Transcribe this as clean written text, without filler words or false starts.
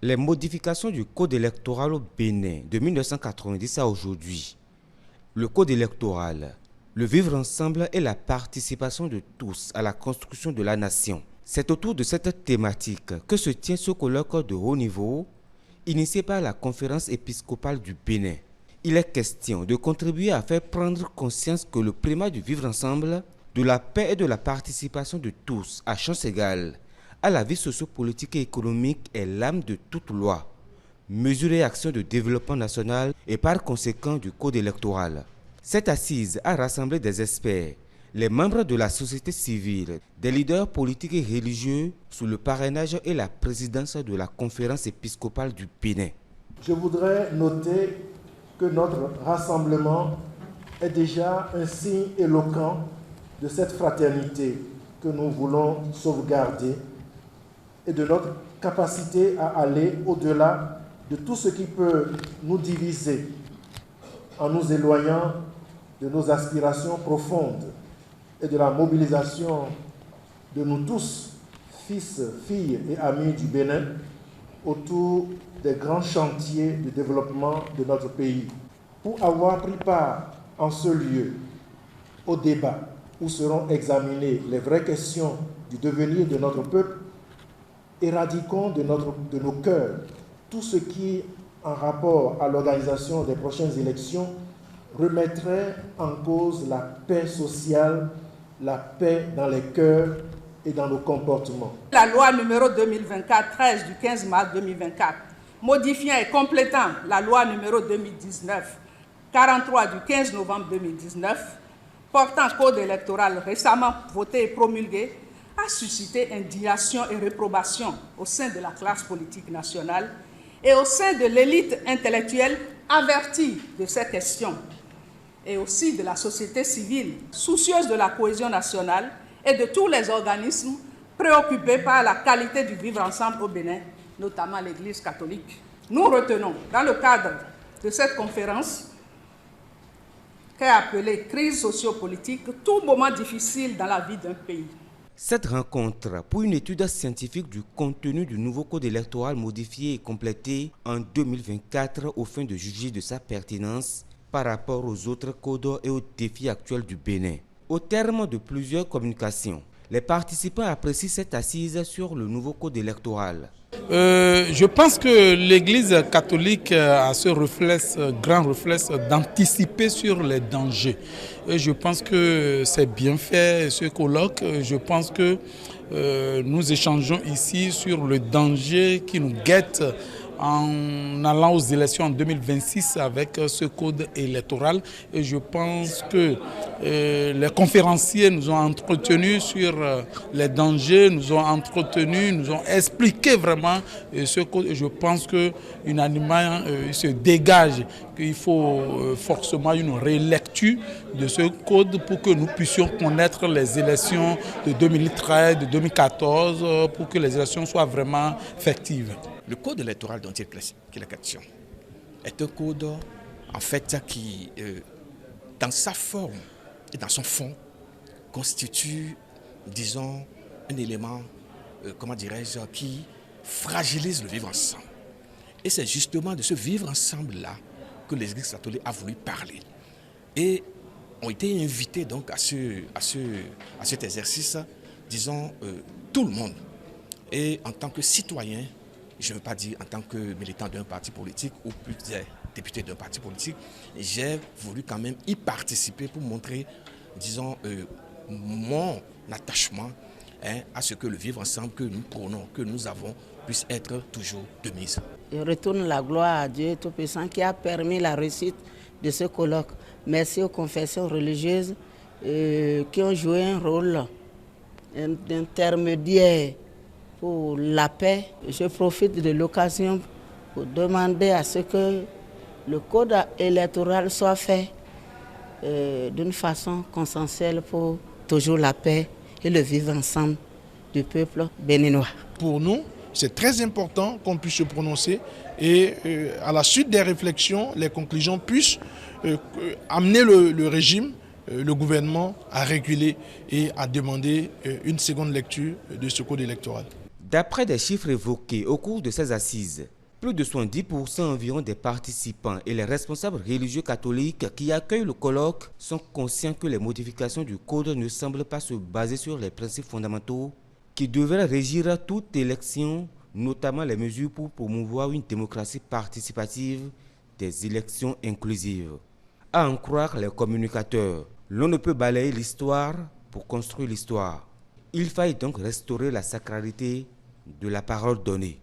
Les modifications du code électoral au Bénin de 1990 à aujourd'hui, le code électoral, le vivre ensemble et la participation de tous à la construction de la nation. C'est autour de cette thématique que se tient ce colloque de haut niveau, initié par la conférence épiscopale du Bénin. Il est question de contribuer à faire prendre conscience que le primat du vivre ensemble, de la paix et de la participation de tous à chance égale à la vie sociopolitique et économique est l'âme de toute loi, mesures et actions de développement national et par conséquent du code électoral. Cette assise a rassemblé des experts, les membres de la société civile, des leaders politiques et religieux sous le parrainage et la présidence de la conférence épiscopale du Bénin. Je voudrais noter que notre rassemblement est déjà un signe éloquent de cette fraternité que nous voulons sauvegarder et de notre capacité à aller au-delà de tout ce qui peut nous diviser en nous éloignant de nos aspirations profondes et de la mobilisation de nous tous, fils, filles et amis du Bénin, autour des grands chantiers de développement de notre pays. Pour avoir pris part en ce lieu au débat où seront examinées les vraies questions du devenir de notre peuple, éradiquons de nos cœurs tout ce qui, en rapport à l'organisation des prochaines élections, remettrait en cause la paix sociale, la paix dans les cœurs et dans nos comportements. La loi numéro 2024-13 du 15 mars 2024, modifiant et complétant la loi numéro 2019-43 du 15 novembre 2019, portant code électoral récemment voté et promulgué, a suscité indignation et réprobation au sein de la classe politique nationale et au sein de l'élite intellectuelle avertie de ces questions, et aussi de la société civile soucieuse de la cohésion nationale et de tous les organismes préoccupés par la qualité du vivre ensemble au Bénin, notamment l'Église catholique. Nous retenons, dans le cadre de cette conférence, qu'est appelée crise sociopolitique, tout moment difficile dans la vie d'un pays. Cette rencontre pour une étude scientifique du contenu du nouveau code électoral modifié et complété en 2024 aux fins de juger de sa pertinence par rapport aux autres codes et aux défis actuels du Bénin. Au terme de plusieurs communications, les participants apprécient cette assise sur le nouveau code électoral. Je pense que l'Église catholique a ce réflexe, grand réflexe d'anticiper sur les dangers. Et je pense que c'est bien fait ce colloque. Je pense que nous échangeons ici sur le danger qui nous guette en allant aux élections en 2026 avec ce code électoral. Et je pense que les conférenciers nous ont entretenus sur les dangers, nous ont entretenus, nous ont expliqué vraiment ce code. Et je pense qu'unanimement, il se dégage qu'il faut forcément une relecture de ce code pour que nous puissions connaître les élections de 2013, de 2014, pour que les élections soient vraiment effectives. Le code électoral dont il est question est un code en fait qui, dans sa forme et dans son fond, constitue, disons, un élément, comment dirais-je, qui fragilise le vivre ensemble. Et c'est justement de ce vivre ensemble-là que l'Église catholique a voulu parler. Et ont été invités donc à cet exercice, disons, tout le monde. Et en tant que citoyen, je ne veux pas dire en tant que militant d'un parti politique ou plus député d'un parti politique, j'ai voulu quand même y participer pour montrer, disons, mon attachement à ce que le vivre ensemble que nous prônons, que nous avons, puisse être toujours de mise. Je retourne la gloire à Dieu Tout-Puissant qui a permis la réussite de ce colloque. Merci aux confessions religieuses qui ont joué un rôle d'intermédiaire pour la paix. Je profite de l'occasion pour demander à ce que le code électoral soit fait d'une façon consensuelle pour toujours la paix et le vivre ensemble du peuple béninois. Pour nous, c'est très important qu'on puisse se prononcer et à la suite des réflexions, les conclusions puissent amener le régime, le gouvernement à réguler et à demander une seconde lecture de ce code électoral. D'après des chiffres évoqués au cours de ces assises, Plus de 70% environ des participants et les responsables religieux catholiques qui accueillent le colloque sont conscients que les modifications du code ne semblent pas se baser sur les principes fondamentaux qui devraient régir toute élection, notamment les mesures pour promouvoir une démocratie participative, des élections inclusives. À en croire les communicateurs, l'on ne peut balayer l'histoire pour construire l'histoire. Il faille donc restaurer la sacralité de la parole donnée.